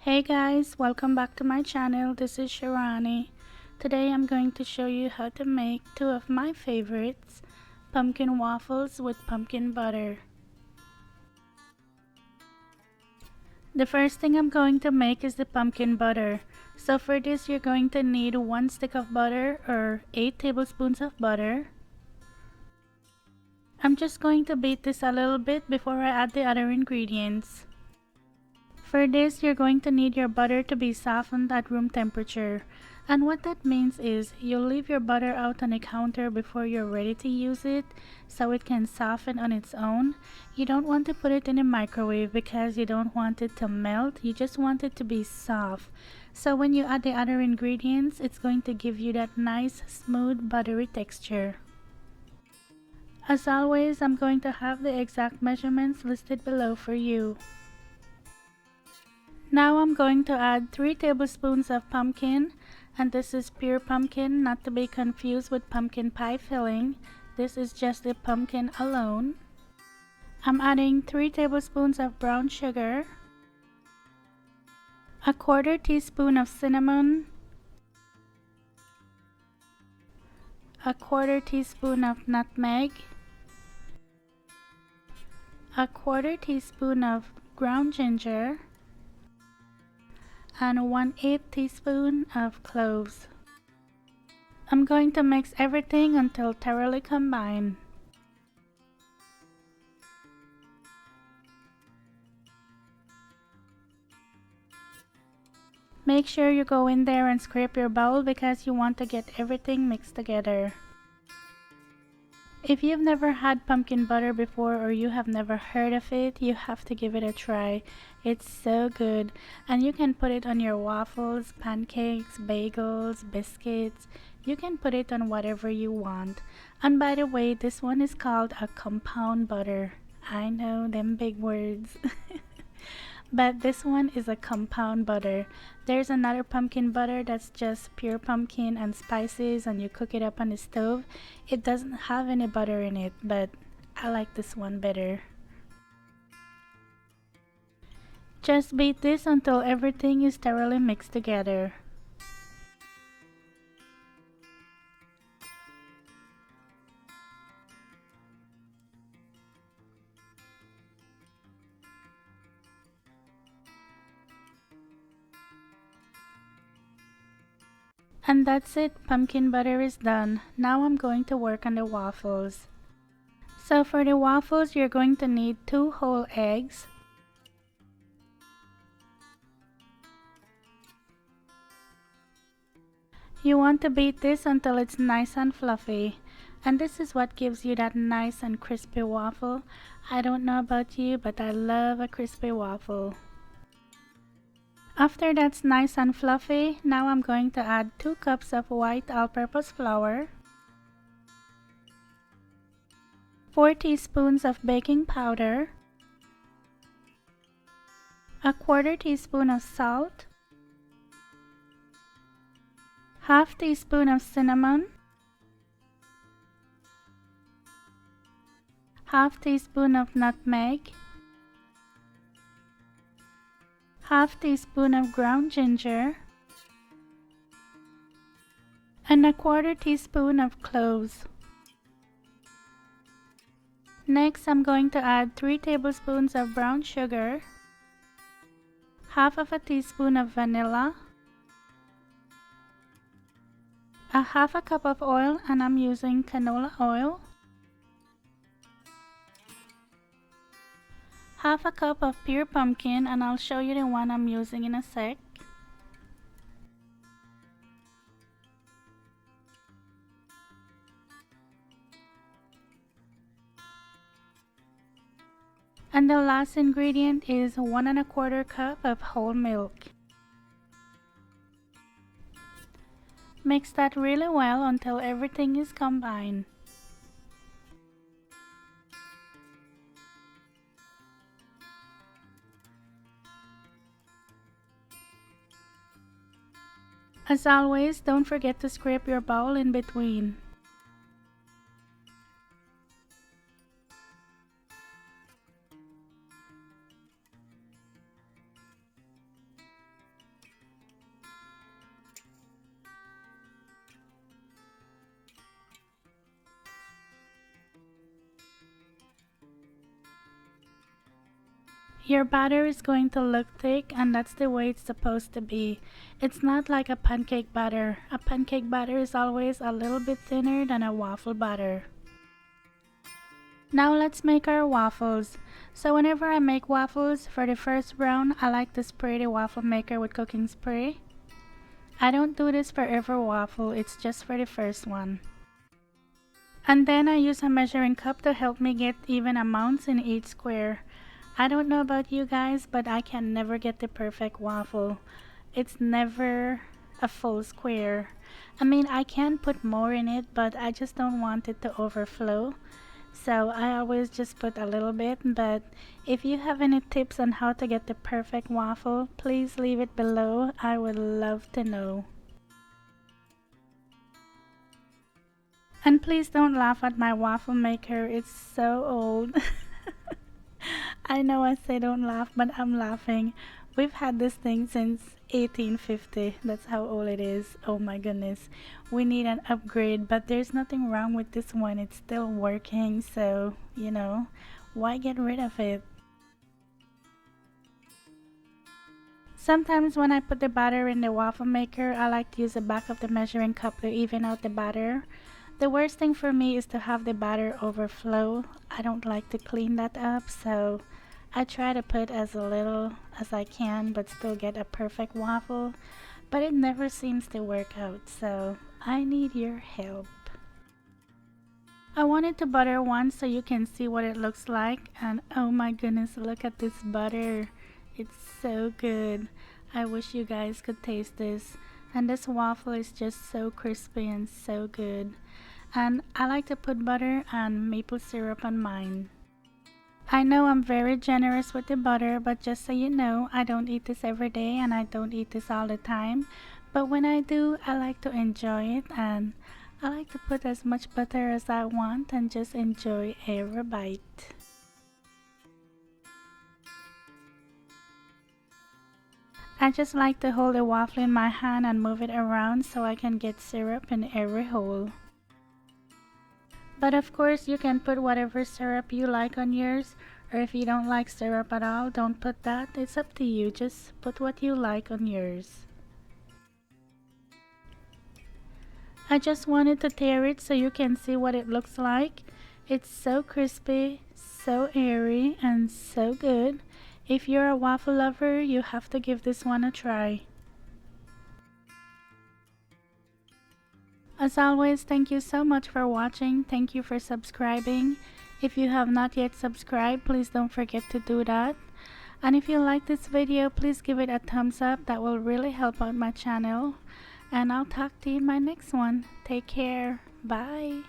Hey guys, welcome back to my channel. This is Shirani. Today I'm going to show you how to make two of my favorites, pumpkin waffles with pumpkin butter. The first thing I'm going to make is the pumpkin butter. So for this you're going to need 1 stick of butter or 8 tablespoons of butter. I'm just going to beat this a little bit before I add the other ingredients. For this, you're going to need your butter to be softened at room temperature. And what that means is you'll leave your butter out on the counter before you're ready to use it so it can soften on its own. You don't want to put it in a microwave because you don't want it to melt, you just want it to be soft. So when you add the other ingredients, it's going to give you that nice, smooth, buttery texture. As always, I'm going to have the exact measurements listed below for you. Now I'm going to add 3 tablespoons of pumpkin, and this is pure pumpkin, not to be confused with pumpkin pie filling. This is just the pumpkin alone. I'm adding 3 tablespoons of brown sugar, a 1/4 teaspoon of cinnamon, a 1/4 teaspoon of nutmeg, a 1/4 teaspoon of ground ginger, and 1/8 teaspoon of cloves. I'm going to mix everything until thoroughly combined. Make sure you go in there and scrape your bowl because you want to get everything mixed together. If you've never had pumpkin butter before or you have never heard of it, you have to give it a try. It's so good, and you can put it on your waffles, pancakes, bagels, biscuits. You can put it on whatever you want. And by the way, this one is called a compound butter. I know them big words. But this one is a compound butter. There's another pumpkin butter that's just pure pumpkin and spices and you cook it up on the stove. It doesn't have any butter in it, but I like this one better. Just beat this until everything is thoroughly mixed together. And that's it, pumpkin butter is done. Now I'm going to work on the waffles. So for the waffles, you're going to need 2 whole eggs, you want to beat this until it's nice and fluffy. And this is what gives you that nice and crispy waffle. I don't know about you, but I love a crispy waffle. After that's nice and fluffy, now I'm going to add 2 cups of white all-purpose flour, 4 teaspoons of baking powder, a 1/4 teaspoon of salt, half teaspoon of cinnamon, half teaspoon of nutmeg, half teaspoon of ground ginger, and a 1/4 teaspoon of cloves. Next, I'm going to add 3 tablespoons of brown sugar, half of a teaspoon of vanilla, a half a cup of oil, and I'm using canola oil, half a cup of pure pumpkin, and I'll show you the one I'm using in a sec, and the last ingredient is 1 1/4 cup of whole milk. Mix that really well until everything is combined. As always, don't forget to scrape your bowl in between. Your batter is going to look thick, and that's the way it's supposed to be. It's not like a pancake batter. A pancake batter is always a little bit thinner than a waffle batter. Now let's make our waffles. So whenever I make waffles, for the first round, I like to spray the waffle maker with cooking spray. I don't do this for every waffle, it's just for the first one. And then I use a measuring cup to help me get even amounts in each square. I don't know about you guys, but I can never get the perfect waffle. It's never a full square. I mean, I can put more in it, but I just don't want it to overflow. So I always just put a little bit, but if you have any tips on how to get the perfect waffle, please leave it below. I would love to know. And please don't laugh at my waffle maker, it's so old. I know I say don't laugh, but I'm laughing. We've had this thing since 1850. That's how old it is. Oh my goodness. We need an upgrade, but there's nothing wrong with this one. It's still working, so, you know, why get rid of it? Sometimes when I put the batter in the waffle maker, I like to use the back of the measuring cup to even out the batter. The worst thing for me is to have the batter overflow. I don't like to clean that up, so I try to put as little as I can but still get a perfect waffle, but it never seems to work out, so I need your help. I wanted to butter one so you can see what it looks like, and oh my goodness, look at this butter. It's so good. I wish you guys could taste this. And this waffle is just so crispy and so good. And I like to put butter and maple syrup on mine. I know I'm very generous with the butter, but just so you know, I don't eat this every day and I don't eat this all the time. But when I do, I like to enjoy it, and I like to put as much butter as I want and just enjoy every bite. I just like to hold a waffle in my hand and move it around so I can get syrup in every hole. But of course you can put whatever syrup you like on yours, or if you don't like syrup at all, don't put that. It's up to you, just put what you like on yours. I just wanted to tear it so you can see what it looks like. It's so crispy, so airy, and so good. If you're a waffle lover, you have to give this one a try. As always, thank you so much for watching. Thank you for subscribing. If you have not yet subscribed, please don't forget to do that. And if you like this video, please give it a thumbs up. That will really help out my channel. And I'll talk to you in my next one. Take care. Bye.